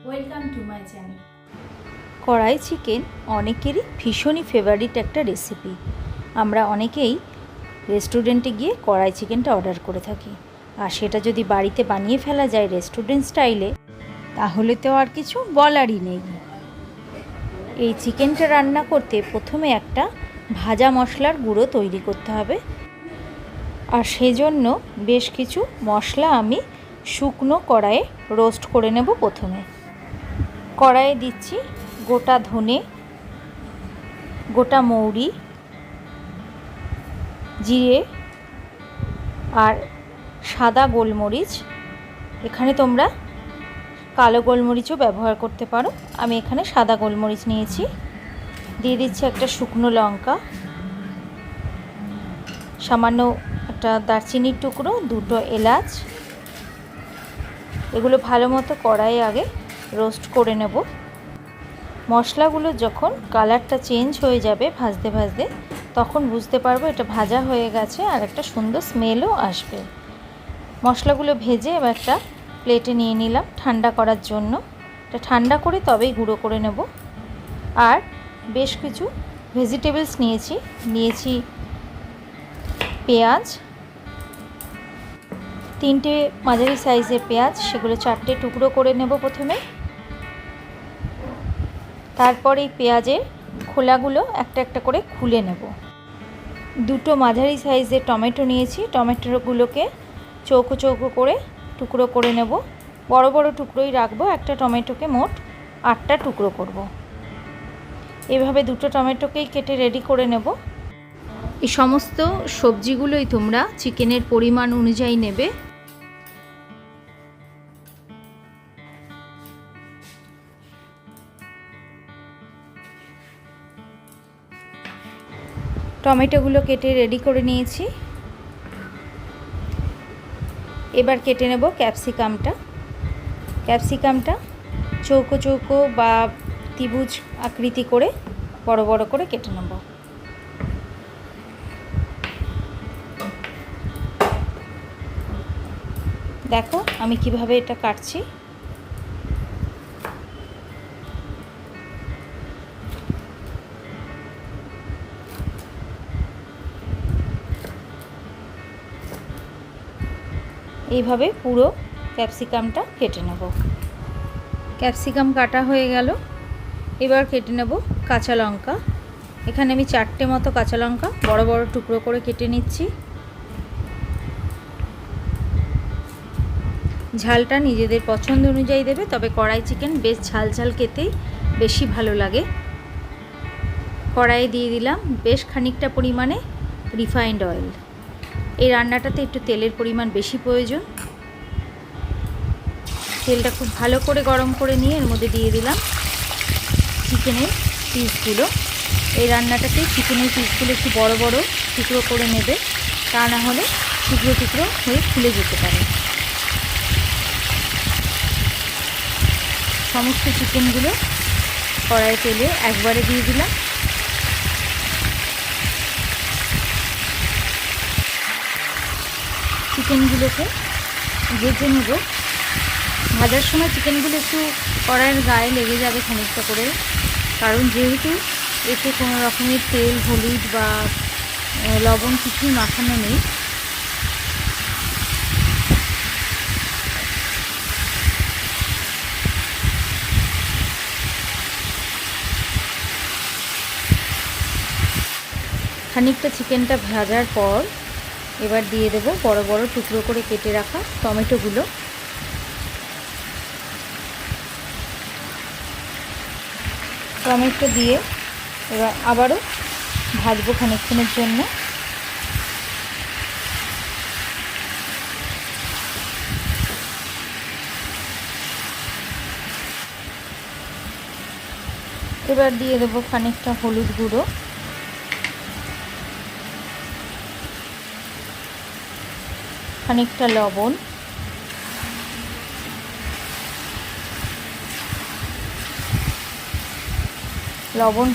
Welcome to my channel. কড়াই chicken অনেকেরই ভীষণই ফেভারিট একটা রেসিপি। আমরা অনেকেই রেস্টুরেন্টে গিয়ে কড়াই চিকেনটা অর্ডার করে থাকি, আর সেটা যদি বাড়িতে বানিয়ে ফেলা যায় রেস্টুরেন্ট স্টাইলে, তাহলে তো আর কিছু বলারই নেই। এই চিকেনটা রান্না করতে প্রথমে একটা ভাজা মশলার গুঁড়ো তৈরি করতে হবে, আর সেজন্য বেশ কিছু মশলা আমি শুকনো কড়াইয়ে রোস্ট করে নেব। প্রথমে কড়াইয়ে দিচ্ছি গোটা ধনে, গোটা মৌরি, জিরে আর সাদা গোলমরিচ। এখানে তোমরা কালো গোলমরিচও ব্যবহার করতে পারো, আমি এখানে সাদা গোলমরিচ নিয়েছি। দিয়ে দিচ্ছি একটা শুকনো লঙ্কা, সামান্য একটা দারচিনির টুকরো, দুটো এলাচ। এগুলো ভালো মতো কড়াইয়ে আগে রোস্ট করে নেব। মশলাগুলো যখন কালারটা চেঞ্জ হয়ে যাবে ভাজতে ভাজতে, তখন বুঝতে পারবো এটা ভাজা হয়ে গেছে, আর একটা সুন্দর স্মেলও আসবে। মশলাগুলো ভেজে এবার একটা প্লেটে নিয়ে নিলাম ঠান্ডা করার জন্য। এটা ঠান্ডা করে তবেই গুঁড়ো করে নেব। আর বেশ কিছু ভেজিটেবলস নিয়েছি পেঁয়াজ, 3টে মাঝারি সাইজের পেঁয়াজ, সেগুলো 4টে টুকরো করে নেব প্রথমে। তারপর এই পেঁয়াজের খোলাগুলো একটা একটা করে খুলে নেব। 2টো মাঝারি সাইজের টমেটো নিয়েছি, টমেটোগুলোকে চৌকো চৌকো করে টুকরো করে নেব। বড় বড় টুকরোই রাখবো, একটা টমেটোকে মোট 8টা টুকরো করব। এভাবে 2টো টমেটোকেই কেটে রেডি করে নেব। এই সমস্ত সবজিগুলোই তোমরা চিকেনের পরিমাণ অনুযায়ী নেবে। টমেটোগুলো কেটে রেডি করে নিয়েছি। এবার কেটে নেব ক্যাপসিকামটা চৌকো চৌকো বা ত্রিভুজ আকৃতি করে বড় বড় করে কেটে নেব। দেখো আমি কিভাবে এটা কাটছি। এইভাবে পুরো ক্যাপসিকামটা কেটে নেব। ক্যাপসিকাম কাটা হয়ে গেল। এবার কেটে নেব কাঁচা লঙ্কা। এখানে আমি 4টে মতো কাঁচা লঙ্কা বড় বড় টুকরো করে কেটে নিচ্ছি। ঝালটা নিজেদের পছন্দ অনুযায়ী দেবে, তবে কড়াই চিকেন বেশ ঝাল ঝাল খেতেই বেশি ভালো লাগে। কড়াইয়ে দিয়ে দিলাম বেশ খানিকটা পরিমাণে রিফাইন্ড অয়েল। এই রান্নাটাতে একটু তেলের পরিমাণ বেশি প্রয়োজন। তেলটা খুব ভালো করে গরম করে নিয়ে এর মধ্যে দিয়ে দিলাম চিকেনের পিসগুলো। এই রান্নাটাতে চিকেনের পিসগুলো একটু বড় বড় টুকরো করে নেবে, তা না হলে টুকরো টুকরো হয়ে খুলে যেতে পারে। সমস্ত চিকেনগুলো কড়াই তেলে একবারে দিয়ে দিলাম। চিকেনগুলোকে ভেজে নেব। ভাজার সময় চিকেনগুলো একটু কড়াইয়ের গায়ে লেগে যাবে খানিকটা করে, কারণ যেহেতু এতে কোনো রকমের তেল, হলুদ বা লবণ কিছুই মাখানো নেই। খানিকটা চিকেনটা ভাজার পর এবার দিয়ে দেব বড় বড় টুকরো করে কেটে রাখা টমেটোগুলো। টমেটো দিয়ে এবার আবারও ভাজবো খানিকক্ষণের জন্য। এবার দিয়ে দেবো খানিকটা হলুদ গুঁড়ো, খানিকটা লবণ,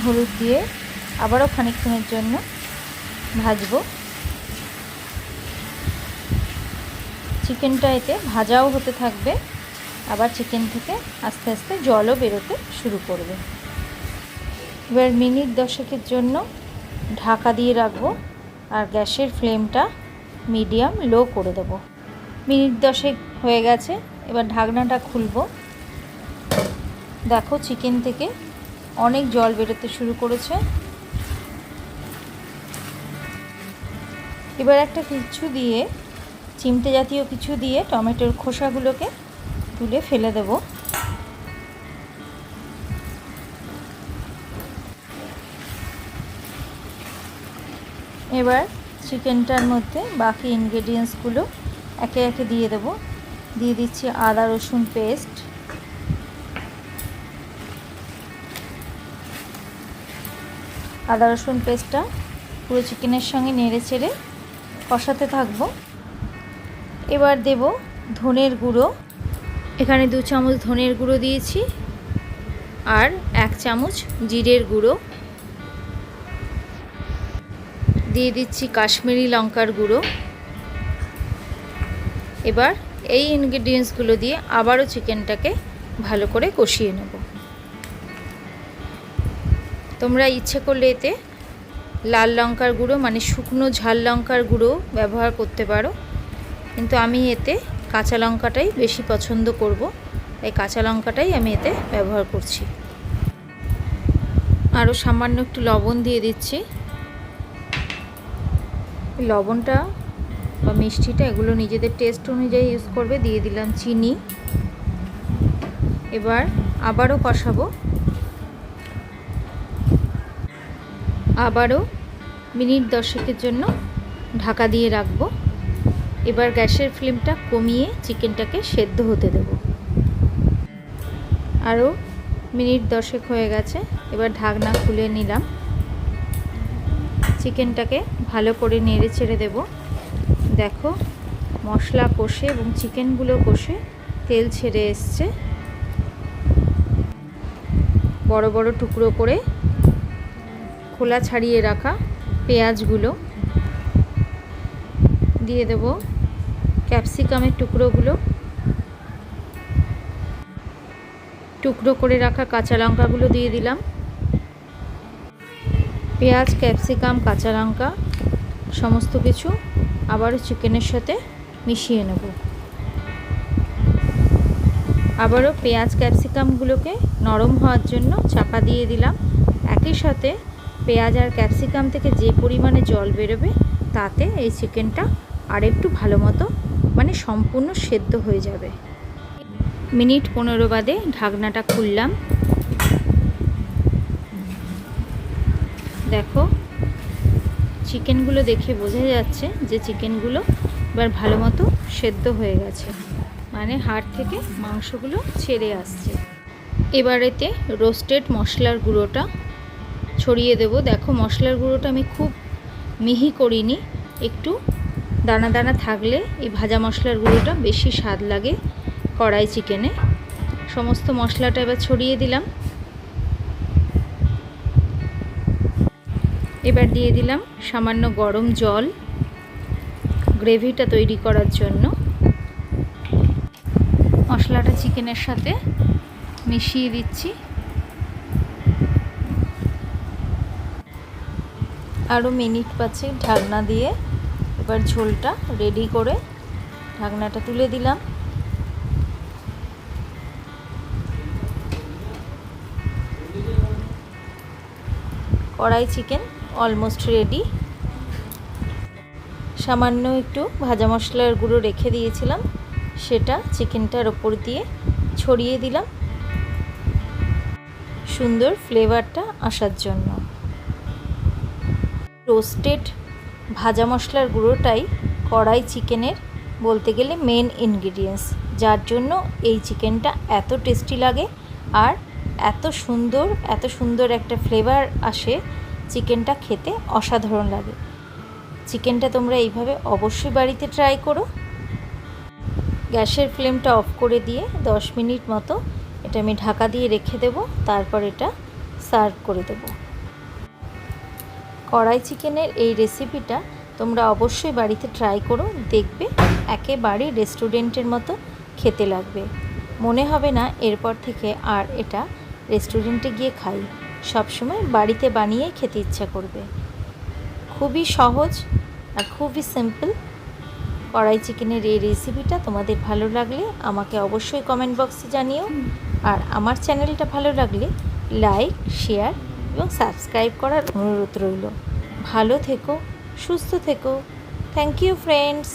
হলুদ দিয়ে আবারও খানিকক্ষণের জন্য ভাজবো। চিকেনটা এতে ভাজাও হতে থাকবে, আবার চিকেন থেকে আস্তে আস্তে জলও বেরোতে শুরু করবে। এবার মিনিট 10 জন্য ঢাকা দিয়ে রাখবো আর গ্যাসের ফ্লেমটা মিডিয়াম লো করে দেব। মিনিট 10 হয়ে গেছে, এবার ঢাকনাটা খুলবো। দেখো চিকেন থেকে অনেক জল বেরোতে শুরু করেছে। এবার একটা কিছু দিয়ে, চিমটে জাতীয় কিছু দিয়ে টমেটোর খোসাগুলোকে তুলে ফেলে দেব। এবার চিকেনটার মধ্যে বাকি ইনগ্রেডিয়েন্টসগুলো একে একে দিয়ে দেব। দিয়ে দিচ্ছি আদা রসুন পেস্ট, আদা রসুন পেস্টটা পুরো চিকেনের সঙ্গে নেড়ে চেড়ে কষাতে থাকবো। এবার দেব ধনের গুঁড়ো, এখানে 2 চামচ ধনের গুঁড়ো দিয়েছি আর 1 চামচ জিরের গুঁড়ো, দিয়ে দিচ্ছি কাশ্মীরি লঙ্কার গুঁড়ো। এবার এই ইনগ্রেডিয়েন্টসগুলো দিয়ে আবারও চিকেনটাকে ভালো করে কষিয়ে নেব। তোমরা ইচ্ছে করলে এতে লাল লঙ্কার গুঁড়ো মানে শুকনো ঝাল লঙ্কার গুঁড়ো ব্যবহার করতে পারো, কিন্তু আমি এতে কাঁচা লঙ্কাটাই বেশি পছন্দ করব, তাই কাঁচা লঙ্কাটাই আমি এতে ব্যবহার করছি। আরও সামান্য একটু লবণ দিয়ে দিচ্ছি। লবণটা বা মিষ্টিটা এগুলো নিজেদের টেস্ট অনুযায়ী ইউজ করবে। দিয়ে দিলাম চিনি। এবার আবারও কষাবো, আবারও মিনিট 10 জন্য ঢাকা দিয়ে রাখবো। এবার গ্যাসের ফ্লেমটা কমিয়ে চিকেনটাকে সেদ্ধ হতে দেব। আরও মিনিট 10 হয়ে গেছে, এবার ঢাকনা খুলে নিলাম। চিকেনটাকে ভালো করে নেড়ে চেড়ে দেব। দেখো মশলা কষে এবং চিকেনগুলো কষে তেল ছেড়ে এসছে। বড় বড় টুকরো করে খোলা ছাড়িয়ে রাখা পেঁয়াজগুলো দিয়ে দেব, ক্যাপসিকামের টুকরোগুলো, টুকরো করে রাখা কাঁচা লঙ্কাগুলো দিয়ে দিলাম। পেঁয়াজ, ক্যাপসিকাম, কাঁচা লঙ্কা সমস্ত কিছু আবারও চিকেনের সাথে মিশিয়ে নেব। আবারও পেঁয়াজ ক্যাপসিকামগুলোকে নরম হওয়ার জন্য চাপা দিয়ে দিলাম। একই সাথে পেঁয়াজ আর ক্যাপসিকাম থেকে যে পরিমাণে জল বেরোবে তাতে এই চিকেনটা আর একটু ভালো মতো মানে সম্পূর্ণ সেদ্ধ হয়ে যাবে। মিনিট 15 বাদে ঢাকনাটা খুললাম। দেখো চিকেনগুলো দেখে বোঝা যাচ্ছে যে চিকেনগুলো এবার ভালো মতো সেদ্ধ হয়ে গেছে, মানে হাড় থেকে মাংসগুলো ছেড়ে আসছে। এবার এতে রোস্টেড মশলার গুঁড়োটা ছড়িয়ে দেব। দেখো মশলার গুঁড়োটা আমি খুব মিহি করিনি, একটু দানা দানা থাকলে এই ভাজা মশলার গুঁড়োটা বেশি স্বাদ লাগে কড়াই চিকেনে। সমস্ত মশলাটা এবার ছড়িয়ে দিলাম। এবার দিয়ে দিলাম সামান্য গরম জল গ্রেভিটা তৈরি করার জন্য। মশলাটা চিকেনের সাথে মিশিয়ে দিচ্ছি। আরও মিনিট 5 ঢাকনা দিয়ে এবার ঝোলটা রেডি করে ঢাকনাটা তুলে দিলাম। কড়াই চিকেন অলমোস্ট রেডি। সামান্য একটু ভাজা মশলার গুঁড়ো রেখে দিয়েছিলাম, সেটা চিকেনটার ওপর দিয়ে ছড়িয়ে দিলাম সুন্দর ফ্লেভারটা আসার জন্য। রোস্টেড ভাজা মশলার গুঁড়োটাই কড়াই চিকেনের বলতে গেলে মেন ইনগ্রিডিয়েন্টস, যার জন্য এই চিকেনটা এত টেস্টি লাগে আর এত সুন্দর একটা ফ্লেভার আসে। চিকেনটা খেতে অসাধারণ লাগে। চিকেনটা তোমরা এইভাবে অবশ্যই বাড়িতে ট্রাই করো। গ্যাসের ফ্লেমটা অফ করে দিয়ে 10 মিনিট মতো এটা আমি ঢাকা দিয়ে রেখে দেব, তারপর এটা সার্ভ করে দেব। কড়াই চিকেনের এই রেসিপিটা তোমরা অবশ্যই বাড়িতে ট্রাই করো, দেখবে একেবারে রেস্টুরেন্টের মতো খেতে লাগবে। মনে হবে না এরপর থেকে আর এটা রেস্টুরেন্টে গিয়ে খাই, সবসময় বাড়িতে বানিয়ে খেতে ইচ্ছা করবে। খুবই সহজ আর খুবই সিম্পল কড়াই চিকেনের এই রেসিপিটা তোমাদের ভালো লাগলে আমাকে অবশ্যই কমেন্ট বক্সে জানিও। আর আমার চ্যানেলটা ভালো লাগলে লাইক, শেয়ার এবং সাবস্ক্রাইব করার অনুরোধ রইল। ভালো থেকো, সুস্থ থেকো। Thank you friends.